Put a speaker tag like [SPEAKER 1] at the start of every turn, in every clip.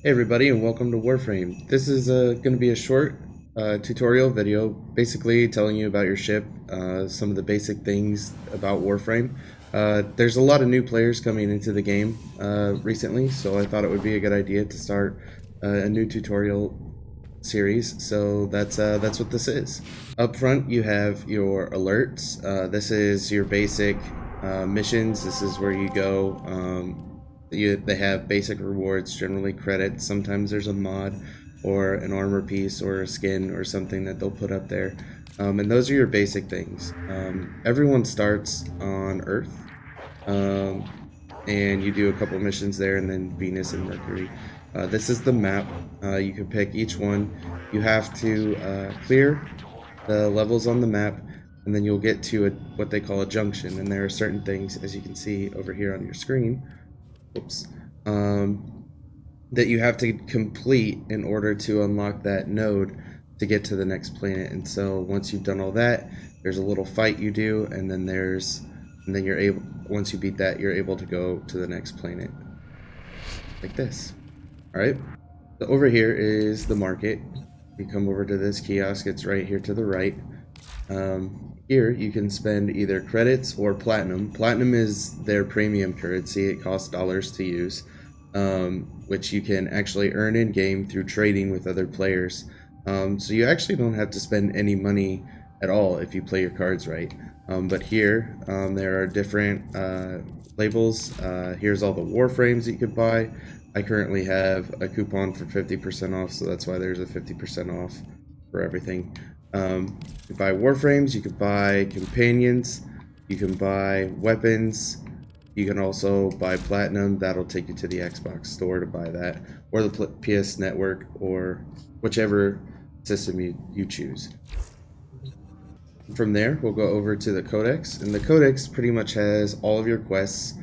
[SPEAKER 1] Hey everybody, and welcome to Warframe. This is going to be a short tutorial video basically telling you about your ship, some of the basic things about Warframe. There's a lot of new players coming into the game recently, so I thought it would be a good idea to start a new tutorial series. So that's what this is. Up front you have your alerts. This is your basic missions. This is where you go. They have basic rewards, generally credits. Sometimes there's a mod or an armor piece or a skin or something that they'll put up there. And those are your basic things. Everyone starts on Earth, and you do a couple missions there, and then Venus and Mercury. This is the map. You can pick each one. You have to clear the levels on the map, and then you'll get to what they call a junction. And there are certain things, as you can see over here on your screen, that you have to complete in order to unlock that node to get to the next planet. And so once you've done all that, there's a little fight you do, and then you're able, once you beat that, you're able to go to the next planet like this. All right, so over here is the market. You come over to this kiosk, it's right here to the right. Here you can spend either credits or platinum. Platinum is their premium currency. It costs dollars to use, which you can actually earn in game through trading with other players. So you actually don't have to spend any money at all if you play your cards right. But here there are different labels. Here's all the Warframes that you could buy. I currently have a coupon for 50% off, so that's why there's a 50% off for everything. You can buy Warframes, you can buy companions, you can buy weapons, you can also buy platinum. That'll take you to the Xbox store to buy that, or the PS Network, or whichever system you choose. From there, we'll go over to the Codex, and the Codex pretty much has all of your quests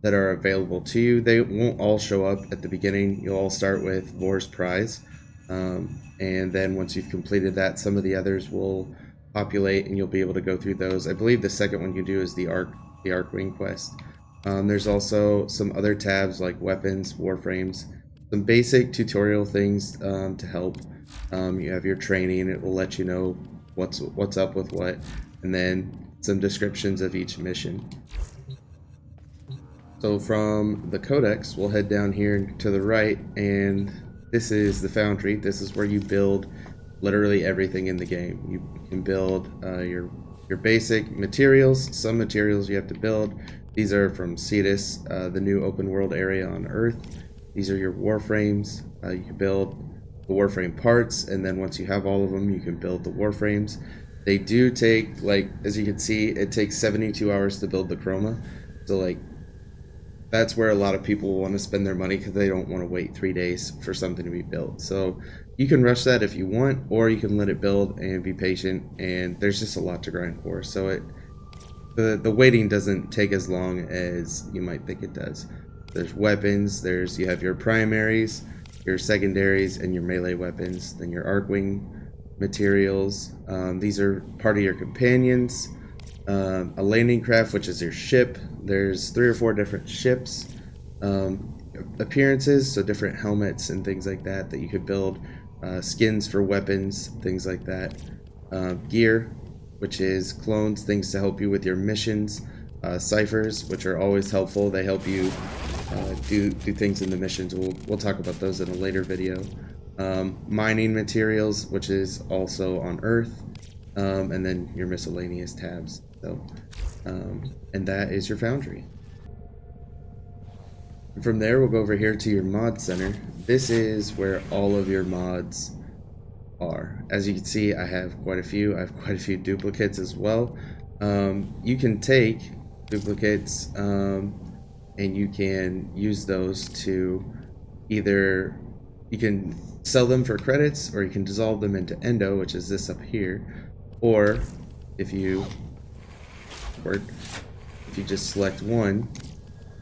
[SPEAKER 1] that are available to you. They won't all show up at the beginning. You'll all start with Vor's Prize. And then once you've completed that, some of the others will populate and you'll be able to go through those. I believe the second one you do is the Arcwing quest. There's also some other tabs like weapons, warframes, some basic tutorial things to help. You have your training, it will let you know what's up with what, and then some descriptions of each mission. So from the Codex, we'll head down here to the right, and this is the Foundry. This is where you build literally everything in the game. You can build your basic materials. Some materials you have to build. These are from Cetus, the new open world area on Earth. These are your Warframes. You can build the Warframe parts, and then once you have all of them, you can build the Warframes. They do take, like, as you can see, it takes 72 hours to build the chroma. So, like, that's where a lot of people want to spend their money because they don't want to wait 3 days for something to be built. So you can rush that if you want, or you can let it build and be patient, and there's just a lot to grind for. So the waiting doesn't take as long as you might think it does. There's weapons, you have your primaries, your secondaries, and your melee weapons, then your Arcwing materials. These are part of your companions. A landing craft, which is your ship. There's 3 or 4 different ships. Appearances, so different helmets and things like that you could build. Skins for weapons, things like that. Gear, which is clones, things to help you with your missions. Ciphers, which are always helpful. They help you do things in the missions. We'll talk about those in a later video. Mining materials, which is also on Earth. And then your miscellaneous tabs. So, and that is your Foundry. And from there, we'll go over here to your mod center. This is where all of your mods are. As you can see, I have quite a few. I have quite a few duplicates as well. You can take duplicates and you can use those to either, you can sell them for credits, or you can dissolve them into endo, which is this up here. Or if you just select one,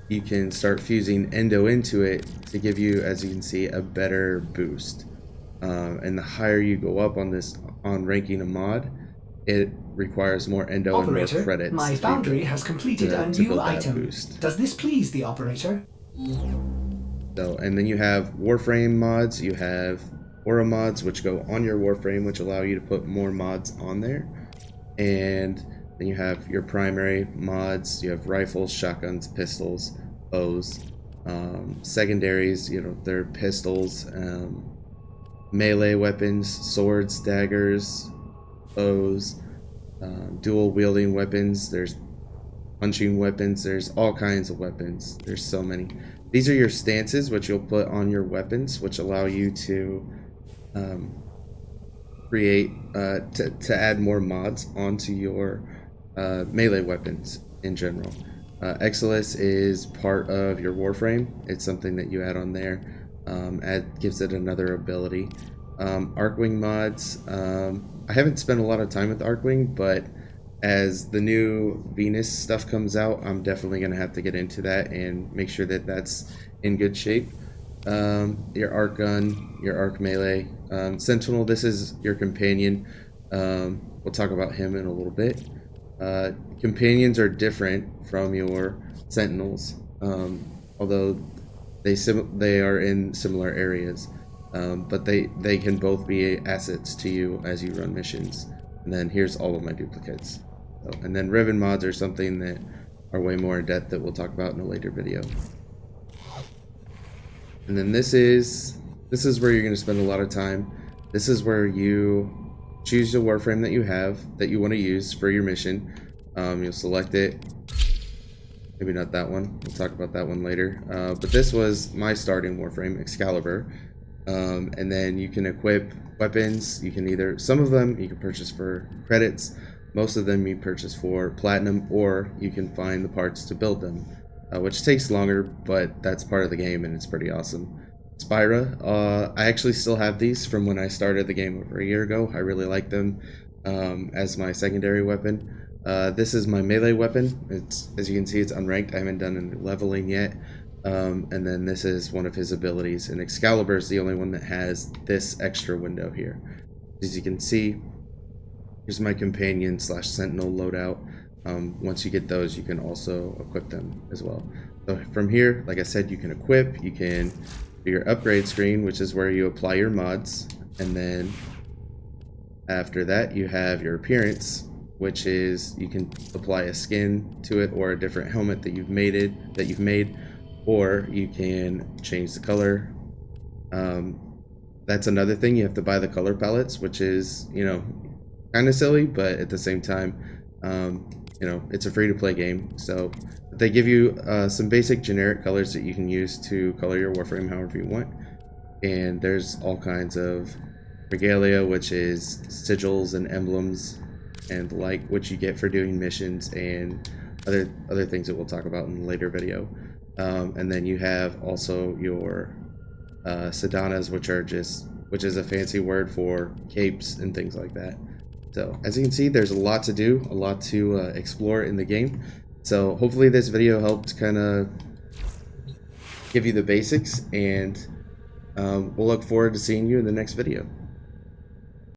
[SPEAKER 1] you can start fusing endo into it to give you, as you can see, a better boost. And the higher you go up on ranking a mod, it requires more endo
[SPEAKER 2] Operator,
[SPEAKER 1] and more credits.
[SPEAKER 2] My Foundry has completed a new item.
[SPEAKER 1] Boost.
[SPEAKER 2] Does this please the operator?
[SPEAKER 1] So, and then you have Warframe mods, you have Aura mods, which go on your Warframe, which allow you to put more mods on there. And then you have your primary mods, you have rifles, shotguns, pistols, bows. Secondaries, you know, they're pistols, melee weapons, swords, daggers, bows, dual wielding weapons, there's punching weapons, there's all kinds of weapons, there's so many. These are your stances, which you'll put on your weapons, which allow you to create, to add more mods onto your melee weapons in general. Exilus is part of your Warframe. It's something that you add on there. Gives it another ability. Arcwing mods. I haven't spent a lot of time with Arcwing, but as the new Venus stuff comes out, I'm definitely going to have to get into that and make sure that that's in good shape. Your arc gun, your arc melee. Sentinel, this is your companion. We'll talk about him in a little bit. Companions are different from your sentinels, although they are in similar areas, but they can both be assets to you as you run missions. And then here's all of my duplicates. So, and then ribbon mods are something that are way more in depth that we'll talk about in a later video. And then this is where you're going to spend a lot of time. This is where you choose the Warframe that you have that you want to use for your mission. You'll select it. Maybe not that one. We'll talk about that one later. But this was my starting Warframe, Excalibur. And then you can equip weapons. You can either, some of them you can purchase for credits. Most of them you purchase for platinum, or you can find the parts to build them, which takes longer, but that's part of the game and it's pretty awesome. Spira, I actually still have these from when I started the game over a year ago. I really like them as my secondary weapon. This is my melee weapon. It's, as you can see, it's unranked. I haven't done any leveling yet. And then this is one of his abilities, and Excalibur is the only one that has this extra window here. As you can see, here's my companion / sentinel loadout. Once you get those, you can also equip them as well. So from here, like I said, you can equip, you can do your upgrade screen, which is where you apply your mods, and then after that you have your appearance, which is you can apply a skin to it or a different helmet that you've made, or you can change the color. That's another thing, you have to buy the color palettes, which is, you know, kind of silly, but at the same time, you know, it's a free-to-play game, so they give you some basic generic colors that you can use to color your Warframe however you want. And there's all kinds of regalia, which is sigils and emblems and the like, which you get for doing missions and other things that we'll talk about in a later video. And then you have also your sadanas, which is a fancy word for capes and things like that. So as you can see, there's a lot to do, a lot to explore in the game. So hopefully this video helped kind of give you the basics, and we'll look forward to seeing you in the next video.